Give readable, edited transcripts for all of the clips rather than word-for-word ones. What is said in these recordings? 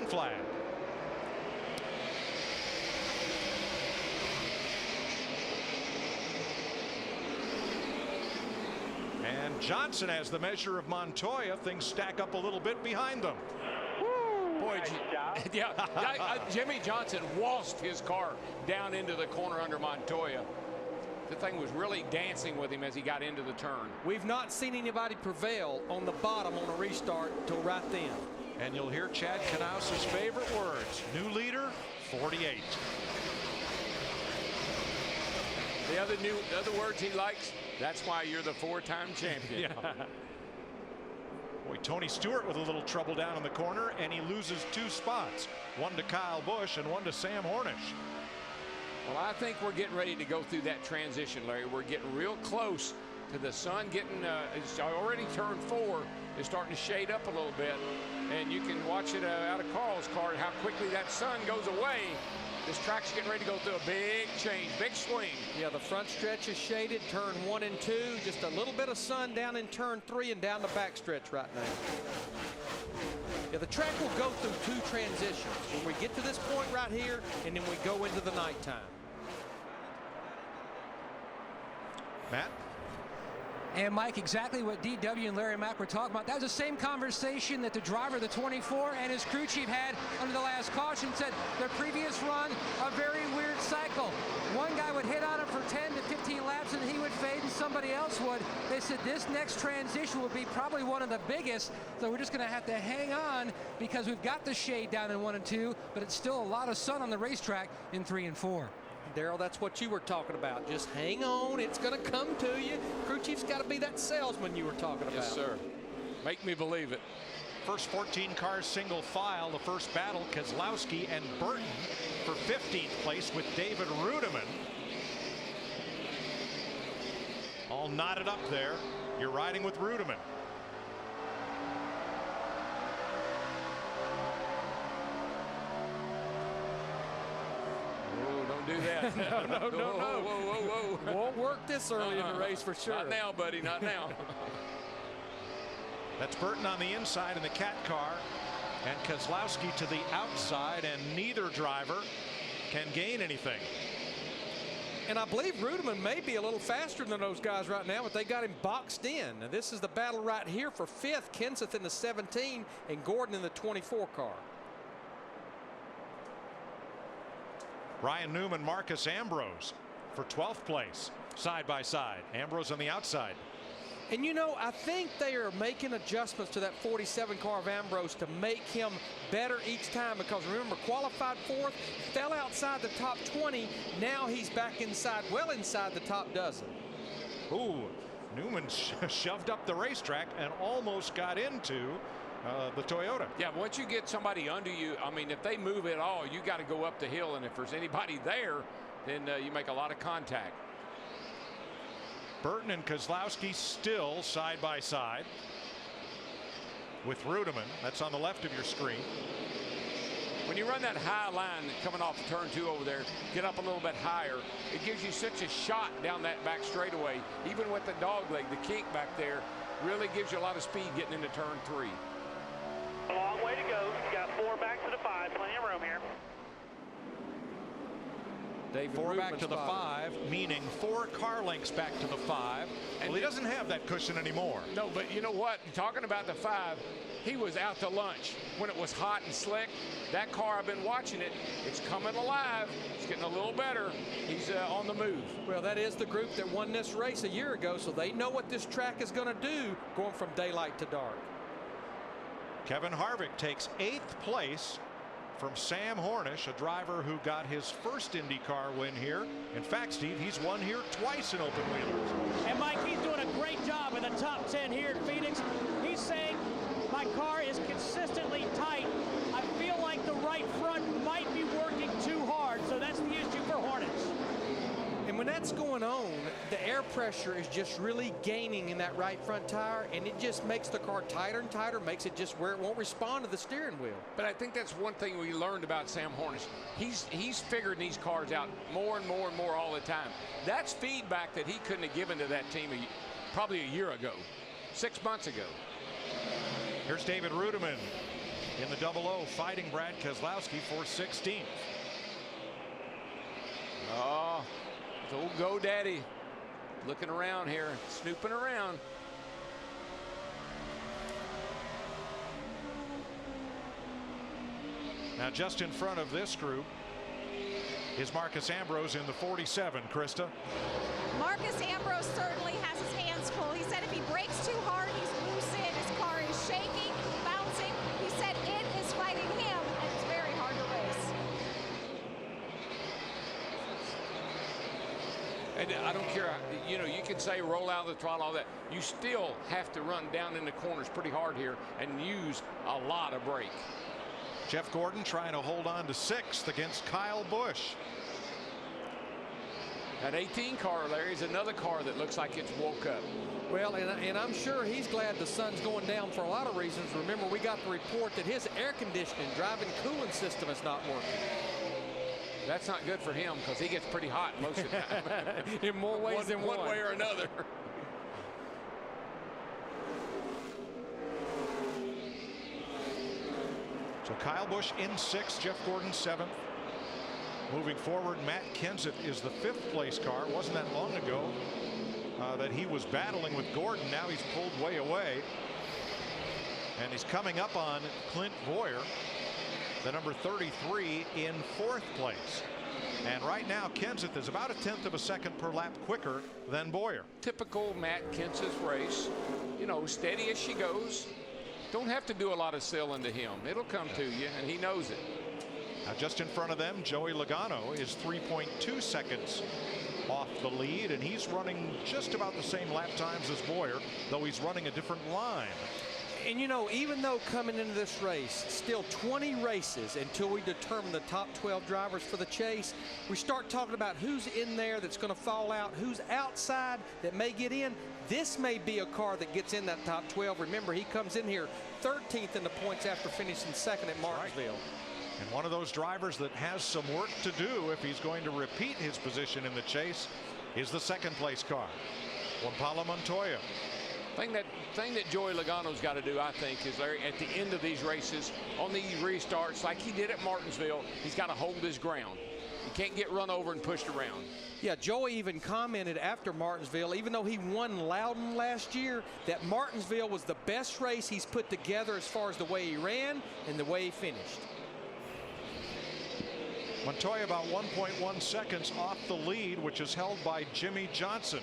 flag. And Johnson has the measure of Montoya. Things stack up a little bit behind them. Boy, Jimmie Johnson waltzed his car down into the corner under Montoya. The thing was really dancing with him as he got into the turn. We've not seen anybody prevail on the bottom on a restart till right then. And you'll hear Chad Knaus's favorite words. New leader, 48. The other words he likes, that's why you're the 4-time champion. Yeah. Boy, Tony Stewart with a little trouble down in the corner, and he loses 2 spots. One to Kyle Busch and one to Sam Hornish. Well, I think we're getting ready to go through that transition, Larry. We're getting real close to the sun getting, it's already turned 4. It's starting to shade up a little bit. And you can watch it out of Carl's car, how quickly that sun goes away. This track's getting ready to go through a big change, big swing. Yeah, the front stretch is shaded, turn 1 and 2. Just a little bit of sun down in turn 3 and down the back stretch right now. Yeah, the track will go through 2 transitions. When we get to this point right here, and then we go into the nighttime. Matt? And Mike, exactly what DW and Larry Mack were talking about. That was the same conversation that the driver of the 24 and his crew chief had under the last caution. Said their previous run, a very weird cycle. One guy would hit on him for 10 to 15 laps and he would fade and somebody else would. They said this next transition will be probably one of the biggest. So we're just going to have to hang on because we've got the shade down in 1 and 2, but it's still a lot of sun on the racetrack in 3 and 4. Daryl, that's what you were talking about. Just hang on. It's going to come to you. Crew chief's got to be that salesman you were talking about. Yes, sir. Make me believe it. First 14 cars single file. The first battle, Keselowski and Burton for 15th place with David Rudiman. All knotted up there. You're riding with Rudiman. Do that. No. Whoa. Won't work this early in the race for sure. Not now, buddy, not now. That's Burton on the inside in the cat car and Keselowski to the outside, and neither driver can gain anything. And I believe Rudiman may be a little faster than those guys right now, but they got him boxed in. Now, this is the battle right here for 5th. Kenseth in the 17 and Gordon in the 24 car. Ryan Newman, Marcus Ambrose for 12th place, side by side. Ambrose on the outside. And you know, I think they are making adjustments to that 47 car of Ambrose to make him better each time, because remember, qualified 4th, fell outside the top 20. Now he's back inside, well inside the top dozen. Ooh, Newman shoved up the racetrack and almost got into the Toyota. Yeah, once you get somebody under you, I mean, if they move at all, you got to go up the hill, and if there's anybody there, then you make a lot of contact. Burton and Keselowski still side by side with Rudiman. That's on the left of your screen. When you run that high line coming off of turn 2 over there, get up a little bit higher, it gives you such a shot down that back straightaway. Even with the dog leg, the kink back there really gives you a lot of speed getting into turn 3. A long way to go. You got 4 back to the 5. Plenty of room here. David 4 Rudiman's back to the 5, meaning 4 car lengths back to the 5. Well, he doesn't have that cushion anymore. No, but you know what? Talking about the 5, he was out to lunch when it was hot and slick. That car, I've been watching it. It's coming alive. It's getting a little better. He's on the move. Well, that is the group that won this race a year ago, so they know what this track is going to do going from daylight to dark. Kevin Harvick takes 8th place from Sam Hornish, a driver who got his first IndyCar win here. In fact, Steve, he's won here twice in open wheelers. And Mike, he's doing a great job in the top 10 here at Phoenix. He's saying my car is consistently tight. I feel like the right front might be working too hard, so that's the issue for Hornish. And when that's going on, the air pressure is just really gaining in that right front tire, and it just makes the car tighter and tighter, makes it just where it won't respond to the steering wheel. But I think that's one thing we learned about Sam Hornish. He's figuring these cars out more and more and more all the time. That's feedback that he couldn't have given to that team probably a year ago, 6 months ago. Here's David Rudiman in the 00, fighting Brad Keselowski for 16th. Oh, it's old GoDaddy looking around here, snooping around. Now just in front of this group is Marcus Ambrose in the 47, Krista. Marcus Ambrose certainly has his hands full. He said if he brakes too hard, he's loosened. His car is shaking, bouncing. He said it is fighting him, and it's very hard to race. And I don't care, you know, you can say roll out of the throttle, all that. You still have to run down in the corners pretty hard here and use a lot of brake. Jeff Gordon trying to hold on to 6th against Kyle Busch. That 18 car, Larry, is another car that looks like it's woke up. Well, and I'm sure he's glad the sun's going down for a lot of reasons. Remember, we got the report that his air conditioning, driving cooling system is not working. That's not good for him because he gets pretty hot most of the time. In more ways than one. One way or another. So Kyle Busch in 6th, Jeff Gordon 7th. Moving forward, Matt Kenseth is the 5th place car. Wasn't that long ago that he was battling with Gordon. Now he's pulled way away. And he's coming up on Clint Boyer, the number 33, in 4th place. And right now, Kenseth is about 1/10 of a second per lap quicker than Boyer. Typical Matt Kenseth race. You know, steady as she goes. Don't have to do a lot of selling to him. It'll come to you, and he knows it. Now just in front of them, Joey Logano is 3.2 seconds off the lead, and he's running just about the same lap times as Boyer, though he's running a different line. And you know, even though coming into this race, still 20 races until we determine the top 12 drivers for the chase, we start talking about who's in there that's going to fall out, who's outside that may get in. This may be a car that gets in that top 12. Remember, he comes in here 13th in the points after finishing 2nd at Martinsville. And one of those drivers that has some work to do if he's going to repeat his position in the chase is the 2nd place car, Juan Pablo Montoya. Thing that Joey Logano's got to do, I think, is, Larry, at the end of these races, on these restarts, like he did at Martinsville, he's got to hold his ground. He can't get run over and pushed around. Yeah, Joey even commented after Martinsville, even though he won Loudon last year, that Martinsville was the best race he's put together as far as the way he ran and the way he finished. Montoya about 1.1 seconds off the lead, which is held by Jimmie Johnson.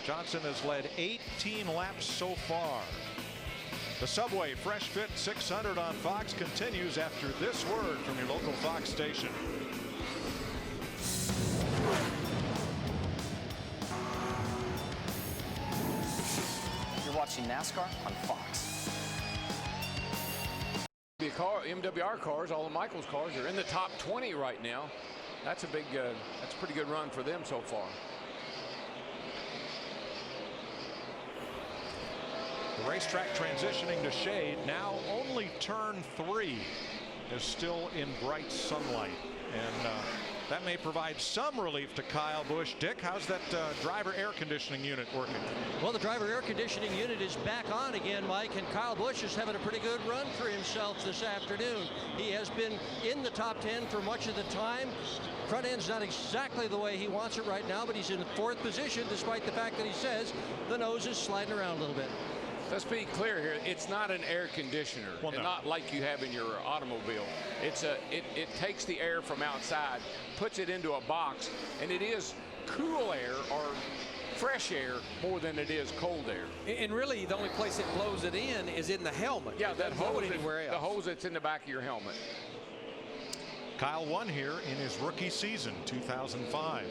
Johnson has led 18 laps so far. The Subway Fresh Fit 600 on Fox continues after this word from your local Fox station. You're watching NASCAR on Fox. The MWR cars, all the Michaels cars, are in the top 20 right now. That's a big, that's a pretty good run for them so far. The racetrack transitioning to shade. Now only turn 3 is still in bright sunlight, and that may provide some relief to Kyle Busch. Dick, how's that driver air conditioning unit working? Well, the driver air conditioning unit is back on again, Mike, and Kyle Busch is having a pretty good run for himself this afternoon. He has been in the top 10 for much of the time. Front end's not exactly the way he wants it right now, but he's in 4th position despite the fact that he says the nose is sliding around a little bit. Let's be clear here. It's not an air conditioner, well, no. and not like you have in your automobile. It's it takes the air from outside, puts it into a box, and it is cool air or fresh air more than it is cold air. And really, the only place it blows it in is in the helmet. Yeah, that hose, anywhere else. the hose that's in the back of your helmet. Kyle won here in his rookie season, 2005.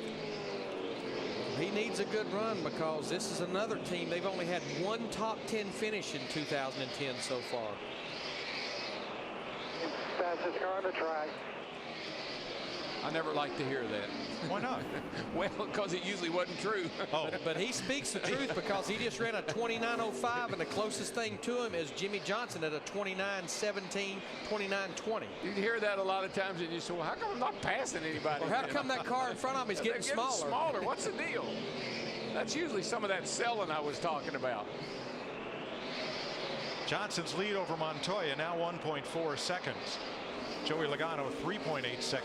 He needs a good run because this is another team. They've only had one top 10 finish in 2010 so far. Fastest car on the track. I never like to hear that. Why not? Well, because it usually wasn't true. Oh, But he speaks the truth because he just ran a 29.05, and the closest thing to him is Jimmie Johnson at a 29.17, 29.20. You hear that a lot of times, and you say, well, how come I'm not passing anybody? Or how come that car in front of him is getting They're smaller? smaller. What's the deal? That's usually some of that selling I was talking about. Johnson's lead over Montoya now 1.4 seconds. Joey Logano 3.8 seconds.